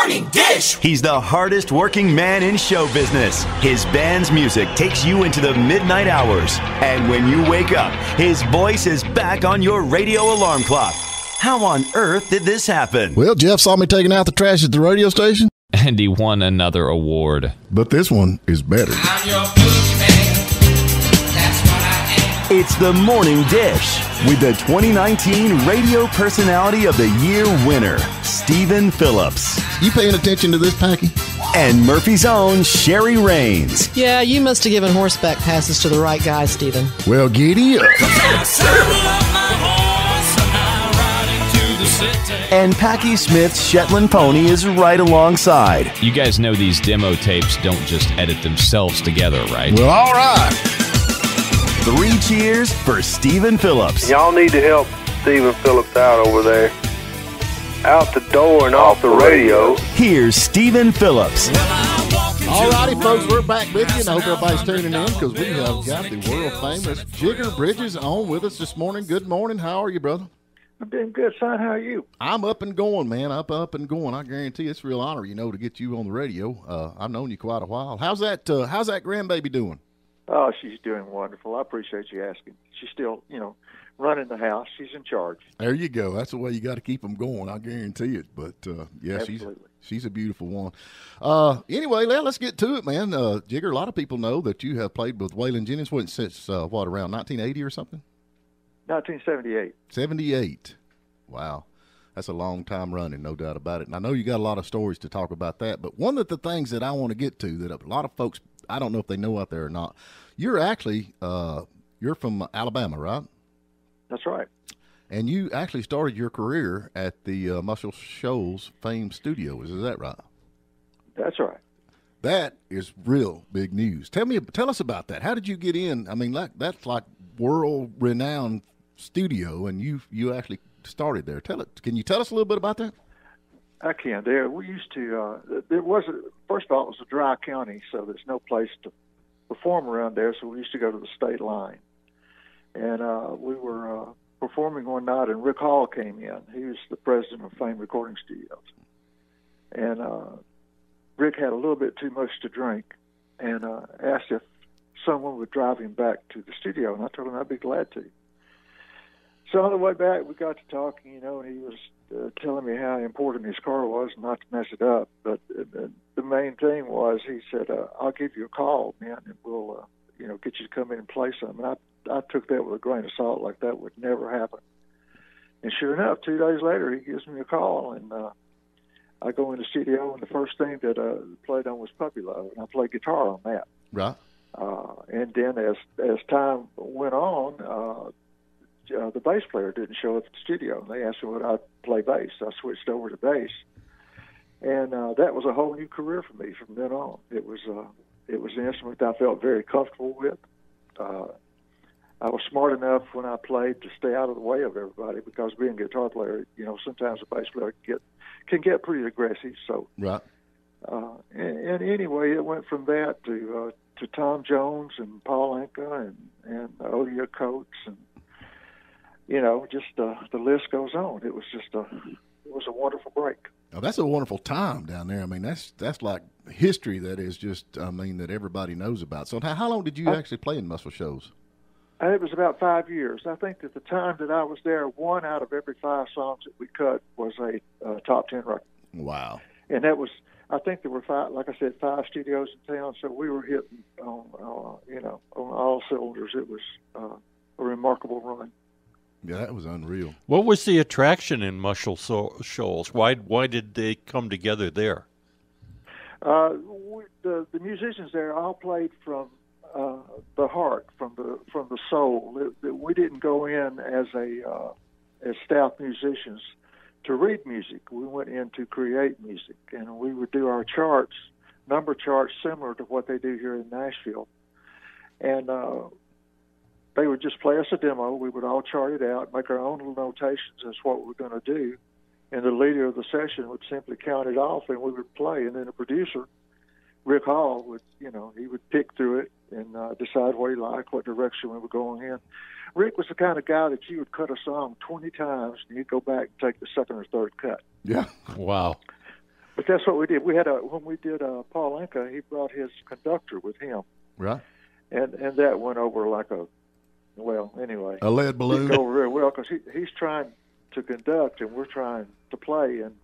Morning Dish. He's the hardest working man in show business. His band's music takes you into the midnight hours. And when you wake up, his voice is back on your radio alarm clock. How on earth did this happen? Well, Jeff saw me taking out the trash at the radio station. And he won another award. But this one is better. I'm your boogeyman. That's what I am. It's the Morning Dish with the 2019 Radio Personality of the Year winner, Stephen Phillips. You paying attention to this, Packy? And Murphy's own Sherry Raines. Yeah, you must have given horseback passes to the right guy, Stephen. Well, giddy up. And Packy Smith's Shetland pony is right alongside. You guys know these demo tapes don't just edit themselves together, right? Well, all right. 3 cheers for Stephen Phillips. Y'all need to help Stephen Phillips out over there. Out the door and off the radio. Here's Stephen Phillips. All righty, folks, we're back with you, and I hope everybody's tuning in because we have got the world-famous Jigger Bridges on with us this morning. Good morning. How are you, brother? I'm doing good, son. How are you? I'm up and going, man. Up and going. I guarantee you, it's a real honor, to get you on the radio. I've known you quite a while. How's that grandbaby doing? Oh, she's doing wonderful. I appreciate you asking. She's still, running the house. She's in charge. There you go. That's the way you got to keep them going. I guarantee it. But, yeah, Absolutely. she's a beautiful one. Anyway, let's get to it, man. Jigger, a lot of people know that you have played with Waylon Jennings since, around 1980 or something? 1978. 78. Wow. That's a long time running, no doubt about it. And I know you got a lot of stories to talk about that, but one of the things that I want to get to that a lot of folks, I don't know if they know out there or not, you're actually, you're from Alabama, right? That's right. And you actually started your career at the Muscle Shoals Fame Studio. Is that right? That's right. That is real big news. Tell us about that. How did you get in? I mean, that's like world-renowned studio, and you actually started there. Can you tell us a little bit about that? I can. We used to. First of all, it was a dry county, so there's no place to perform around there. So we used to go to the state line, and we were performing one night, and Rick Hall came in. He was the president of Fame Recording Studios, and Rick had a little bit too much to drink, and asked if someone would drive him back to the studio, and I told him I'd be glad to. So on the way back, we got to talking, and he was telling me how important his car was, not to mess it up. But the main thing was, he said, "I'll give you a call, man, and we'll, get you to come in and play something." And I took that with a grain of salt, like that would never happen. And sure enough, 2 days later, he gives me a call, and I go in the studio, and the first thing that I played on was Puppy Love, and I played guitar on that. Right. And then as time went on, the bass player didn't show up at the studio. They asked me would I play bass. I switched over to bass, and that was a whole new career for me from then on. It was an instrument I felt very comfortable with. I was smart enough when I played to stay out of the way of everybody, because being a guitar player, sometimes a bass player can get pretty aggressive. So, right. And anyway, it went from that to Tom Jones and Paul Anka and Odia Coates, and just the list goes on. It was a wonderful break. Oh, that's a wonderful time down there. I mean, that's like history that is just, that everybody knows about. So how long did you actually play in Muscle Shoals? It was about 5 years. I think at the time that I was there, 1 out of every 5 songs that we cut was a top 10 record. Wow. And that was, I think there were 5, like I said, 5 studios in town, so we were hitting on all cylinders. It was a remarkable run. Yeah, that was unreal. What was the attraction in Muscle Shoals? Why did they come together there? The musicians there all played from the heart, from the soul. We didn't go in as staff musicians to read music. We went in to create music, and we would do our charts, number charts, similar to what they do here in Nashville. And they would just play us a demo. We would all chart it out, make our own little notations as what we're going to do. And the leader of the session would simply count it off, and we would play. And then the producer, Rick Hall, would, he would pick through it and decide what he liked, what direction we were going in. Rick was the kind of guy that you would cut a song 20 times, and he'd go back and take the second or third cut. Yeah. Wow. But that's what we did. We had when we did Paul Anka, he brought his conductor with him, Right. and that went over like a anyway. A lead balloon. It went over very well because he's trying to conduct and we're trying to play. And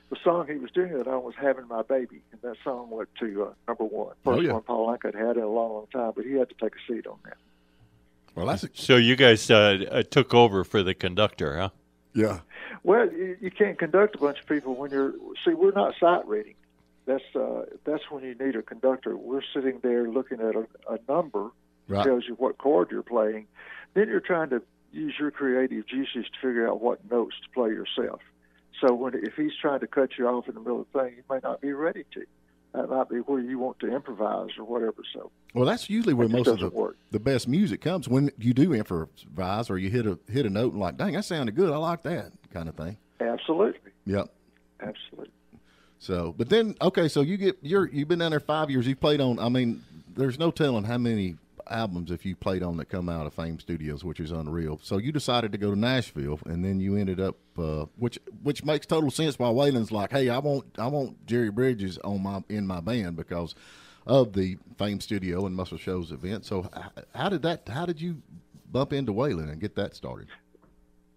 the song he was doing it on was "Having My Baby," and that song went to number one. First one Paul Anka had in a long, long time, but he had to take a seat on that. Well, so you guys took over for the conductor, huh? Yeah. Well, you can't conduct a bunch of people when we're not sight reading. That's when you need a conductor. We're sitting there looking at a number that tells you what chord you're playing. Then you're trying to use your creative juices to figure out what notes to play yourself. So if he's trying to cut you off in the middle of the thing, you may not be ready to. That might be where you want to improvise or whatever. So, well, that's usually where most of the best music comes, when you do improvise or you hit a note and like, dang, that sounded good. I like that kind of thing. Absolutely. Yep. Absolutely. So, but then, okay, so you've been down there 5 years. You played on, I mean, there's no telling how many albums if you played on that come out of Fame Studios, which is unreal. So you decided to go to Nashville, and then you ended up, which makes total sense. Why Whalen's like, hey, I want Jerry Bridges in my band because of the Fame Studio and Muscle Shoals event. So how did you bump into Whalen and get that started?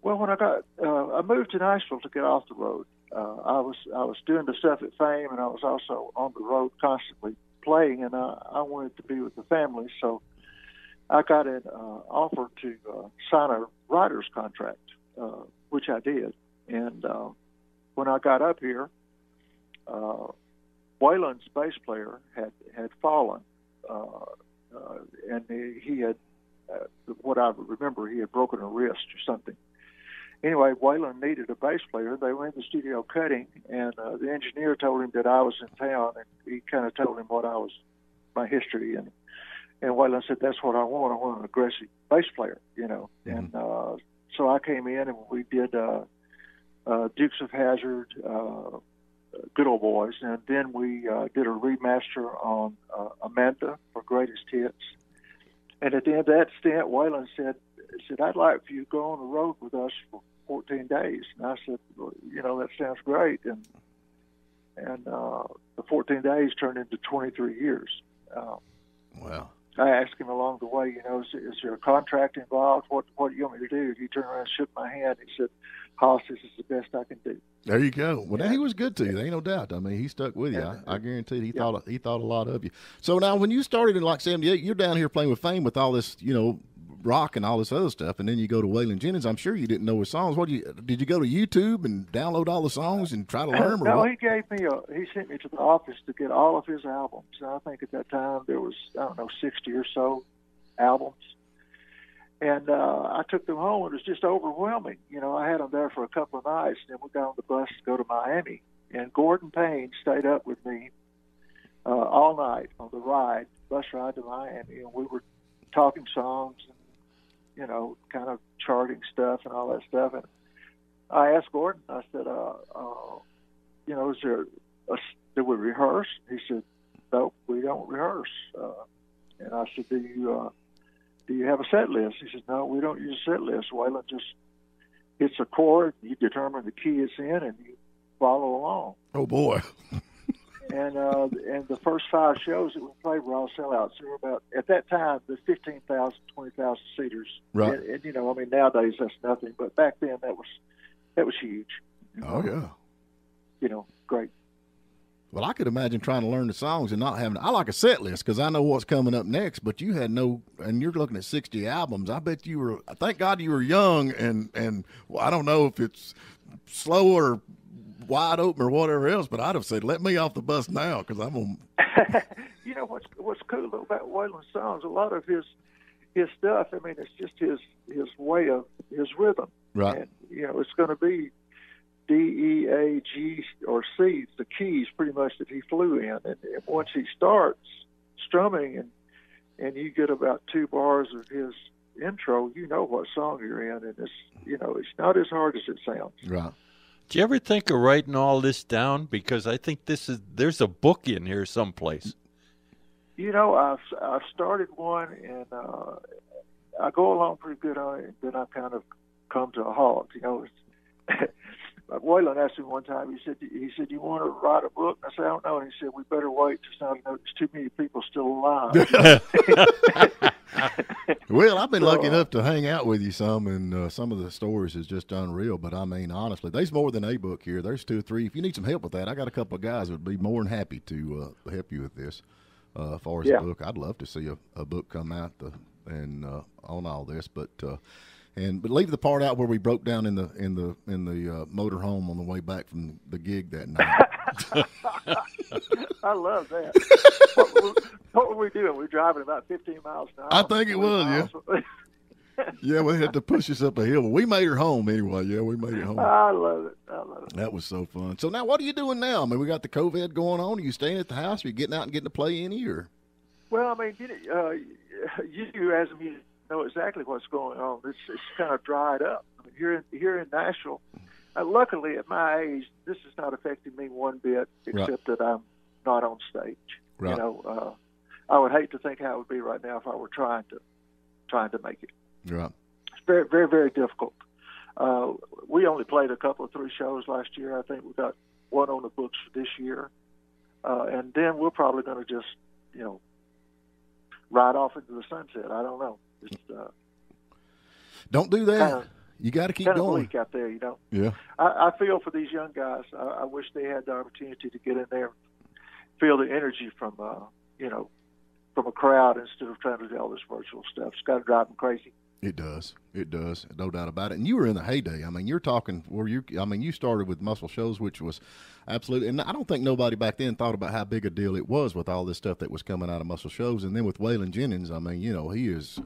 Well, when I moved to Nashville to get off the road. I was doing the stuff at Fame, and I was also on the road constantly playing, and I wanted to be with the family, so I got an offer to sign a writer's contract, which I did. And when I got up here, Waylon's bass player had fallen, and he had, what I remember, he had broken a wrist or something. Anyway, Whalen needed a bass player. They were in the studio cutting, and the engineer told him that I was in town, and he kind of told him my history, and Whalen said, "That's what I want. I want an aggressive bass player, you know." Mm-hmm. And so I came in, and we did Dukes of Hazzard, Good Old Boys, and then we did a remaster on Amanda for Greatest Hits. And at the end of that stint, Whalen said, "I'd like for you to go on the road with us for 14 days." And I said, "Well, you know, that sounds great." And the 14 days turned into 23 years. Wow. I asked him along the way, you know, is there a contract involved? What do you want me to do? He turned around and shook my hand. He said, "Hoss, this is the best I can do." There you go. Well, he was good to you. There ain't no doubt. I mean, he stuck with you. I guarantee he thought a lot of you. So now, when you started in like 78, you're down here playing with Fame with all this, you know, rock and all this other stuff, and then you go to Waylon Jennings. I'm sure you didn't know his songs. Did you go to YouTube and download all the songs and try to learn them? No, he sent me to the office to get all of his albums. And I think at that time there was, 60 or so albums. And I took them home, and it was just overwhelming. You know, I had them there for a couple of nights, and then we got on the bus to go to Miami. And Gordon Payne stayed up with me all night on the bus ride to Miami, and we were talking songs and, you know, kind of charting stuff and all that stuff. And I asked Gordon, I said, you know, do we rehearse? He said, "No, we don't rehearse." And I said, do you have a set list? He said, "No, we don't use a set list. Waylon just hits a chord, you determine the key it's in, and you follow along." Oh, boy. And the first 5 shows that we played were all sellouts. There were about, at that time, the 15,000, 20,000 seaters. Right. And you know, I mean, nowadays that's nothing, but back then that was huge. Oh, yeah. You know, great. Well, I could imagine trying to learn the songs and not having. I like a set list because I know what's coming up next. But you had no, and you're looking at 60 albums. I bet you were. Thank God you were young, and well, I don't know if it's slow or wide open or whatever else. But I'd have said, "Let me off the bus now," because I'm gonna. You know what's cool about Waylon's songs? A lot of his stuff. I mean, it's just his way of his rhythm. Right. And you know, it's going to be D, E, A, G, or C, the keys pretty much that he flew in. And once he starts strumming and you get about 2 bars of his intro, you know what song you're in. And it's not as hard as it sounds. Right. Do you ever think of writing all this down? Because I think there's a book in here someplace. You know, I've started one, and I go along pretty good on it, and then I kind of come to a halt. You know, Waylon asked me one time. He said, "You want to write a book?" I said, "I don't know." And he said, "We better wait. There's too many people still alive." Well, I've been lucky enough to hang out with you some, and some of the stories is just unreal. But I mean, honestly, there's more than a book here. There's 2 or 3. If you need some help with that, I got a couple of guys that would be more than happy to help you with this. As far as a book, I'd love to see a book come out and on all this, but leave the part out where we broke down in the motorhome on the way back from the gig that night. I love that. What were we doing? We were driving about 15 miles an hour. I think it was, yeah. Yeah, we had to push us up a hill. But we made her home anyway. Yeah, we made it home. I love it. That was so fun. So now what are you doing now? I mean, we got the COVID going on. Are you staying at the house? Are you getting out and getting to play any? Or? Well, I mean, you as a musician know exactly what's going on. It's kind of dried up. I mean, here in Nashville, luckily at my age, this is not affecting me one bit, except that I'm not on stage. Right. You know, I would hate to think how it would be right now if I were trying to make it. Right. It's very, very, very difficult. We only played a couple of 3 shows last year. I think we got one on the books for this year, and then we're probably going to just, ride off into the sunset. I don't know. Just, don't do that. You got to keep going. going. Bleak out there, Yeah. I feel for these young guys. I wish they had the opportunity to get in there, and feel the energy from from a crowd instead of trying to do all this virtual stuff. It's got to drive them crazy. It does. No doubt about it. And you were in the heyday. I mean, you're talking you started with Muscle Shoals, which was absolutely, and I don't think nobody back then thought about how big a deal it was with all this stuff that was coming out of Muscle Shoals. And then with Waylon Jennings, I mean, he is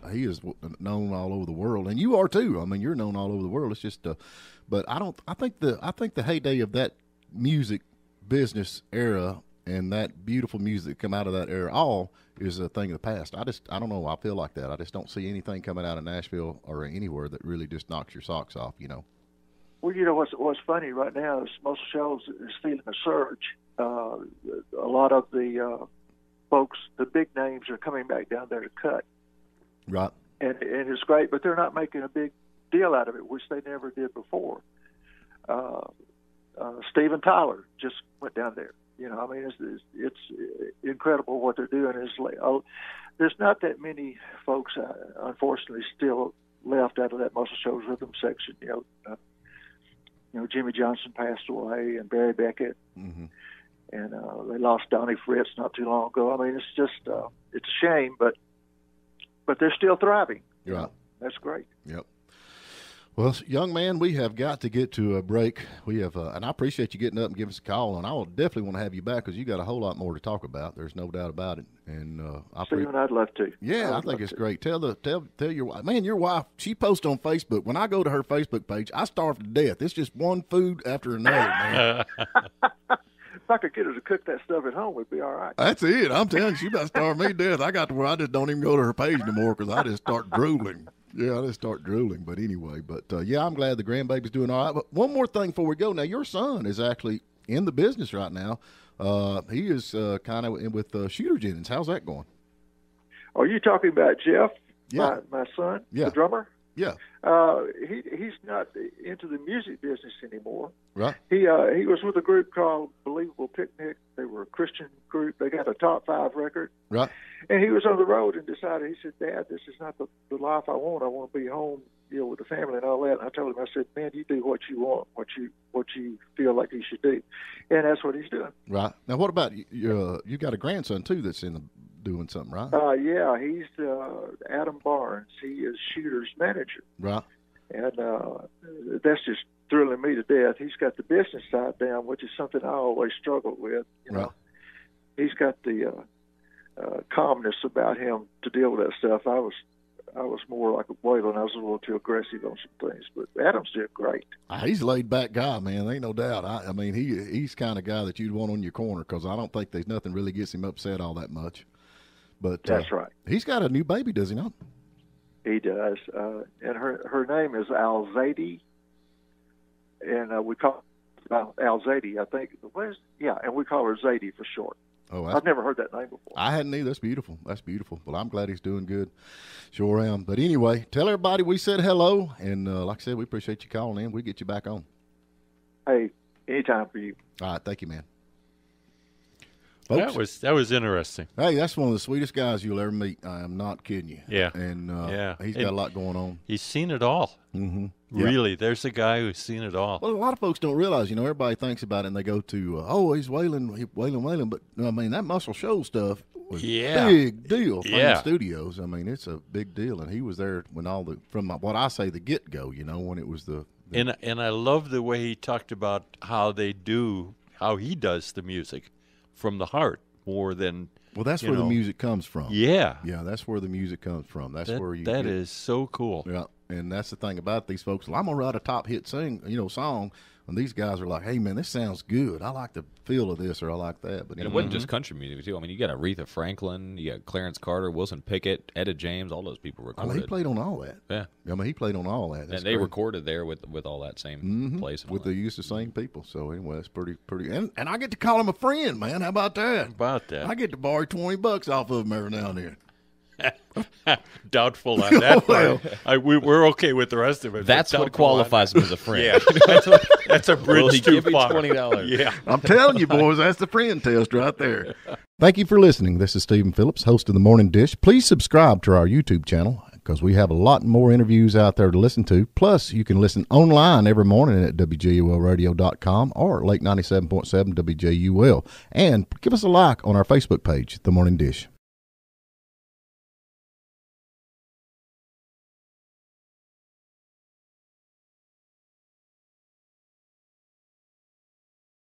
known all over the world, and you are too. I mean, you're known all over the world. It's just, but I think the heyday of that music business era and that beautiful music that come out of that era all is a thing of the past. I don't know. I feel like that. I just don't see anything coming out of Nashville or anywhere that really just knocks your socks off, Well, what's funny right now is Muscle Shoals is feeling a surge. A lot of the folks, the big names, are coming back down there to cut. Right. And it's great, but they're not making a big deal out of it, which they never did before. Steven Tyler just went down there. I mean, it's incredible what they're doing. There's not that many folks, unfortunately, still left out of that Muscle Shoals rhythm section. Jimmy Johnson passed away, and Barry Beckett, and they lost Donnie Fritz not too long ago. I mean, it's just it's a shame, but they're still thriving. Yeah, that's great. Yep. Well, young man, we have got to get to a break. We have, and I appreciate you getting up and giving us a call, and I will definitely want to have you back because you got a whole lot more to talk about. There's no doubt about it. And Stephen, I'd love to. Yeah, I think it's great. Tell your wife, man, your wife. She posts on Facebook. When I go to her Facebook page, I starve to death. It's just one food after another, man. If I could get her to cook that stuff at home, we'd be all right. That's it. I'm telling you, she about to starve me to death. I got to where I just don't even go to her page anymore because I just start drooling. Yeah, I just start drooling. But anyway, I'm glad the grandbaby's doing all right. But one more thing before we go. Now, your son is actually in the business right now. He is kind of with Shooter Jennings. How's that going? Are you talking about Jeff, yeah. my son, yeah. the drummer? Yeah. He's not into the music business anymore. Right. He was with a group called Believable Picnic. They were a Christian group. They got a top 5 record. Right. And he was on the road and decided, he said, "Dad, this is not the life I want. I want to be home, with the family and all that." And I told him, I said, "Man, you do what you want, what you feel like you should do." And that's what he's doing. Right. Now, what about you got a grandson, too, that's doing something, right? Yeah, he's Adam Barnes. He is Shooter's manager. Right. And that's just thrilling me to death. He's got the business side down, which is something I always struggled with. Right. He's got the calmness about him to deal with that stuff. I was more like a Whalen. I was a little too aggressive on some things, but Adam's doing great. He's a laid-back guy, man. Ain't no doubt. I mean, he's kind of guy that you'd want on your corner because I don't think there's nothing really gets him upset all that much. But that's right. He's got a new baby, does he not? He does, and her name is Alzadi, and we call her Alzadi, I think. And we call her Zadie for short. Oh, I've never heard that name before. I hadn't either. That's beautiful. That's beautiful. Well, I'm glad he's doing good. Sure am. But anyway, tell everybody we said hello, and like I said, we appreciate you calling in. We'll get you back on. Hey, anytime for you. All right, thank you, man. That was interesting. Hey, that's one of the sweetest guys you'll ever meet. I am not kidding you. Yeah. And Yeah. he's got a lot going on. He's seen it all. Mm-hmm. Really, there's a guy who's seen it all. Well, a lot of folks don't realize, everybody thinks about it and they go to, he's Waylon. But, I mean, that Muscle Shoals stuff was a big deal. Fame Studios. I mean, it's a big deal. And he was there when from what I say, the get-go, when it was the And I love the way he talked about how he does the music from the heart more than. Well, that's where the music comes from. Yeah. Yeah, that's where the music comes from. That's where you That is so cool. Yeah, and that's the thing about these folks. Well, I'm going to write a top hit song. And these guys are like, hey, man, this sounds good. I like the feel of this or I like that. But and it wasn't just country music, too. I mean, you got Aretha Franklin, you got Clarence Carter, Wilson Pickett, Etta James, all those people recorded. I mean, he played on all that. Yeah. I mean, he played on all that. That's and they crazy. recorded there with all that same place. With the use of the same people. So, anyway, it's pretty. And I get to call him a friend, man. How about that? I get to borrow $20 off of him every now and then. Doubtful on that part. We're okay with the rest of it. That's what qualifies him as a friend. Yeah, that's a bridge too far. $20. Yeah, I'm telling you, boys, that's the friend test right there. Thank you for listening. This is Stephen Phillips, host of The Morning Dish. Please subscribe to our YouTube channel because we have a lot more interviews out there to listen to. Plus, you can listen online every morning at WJULradio.com or Lake 97.7 WJUL. And give us a like on our Facebook page, The Morning Dish.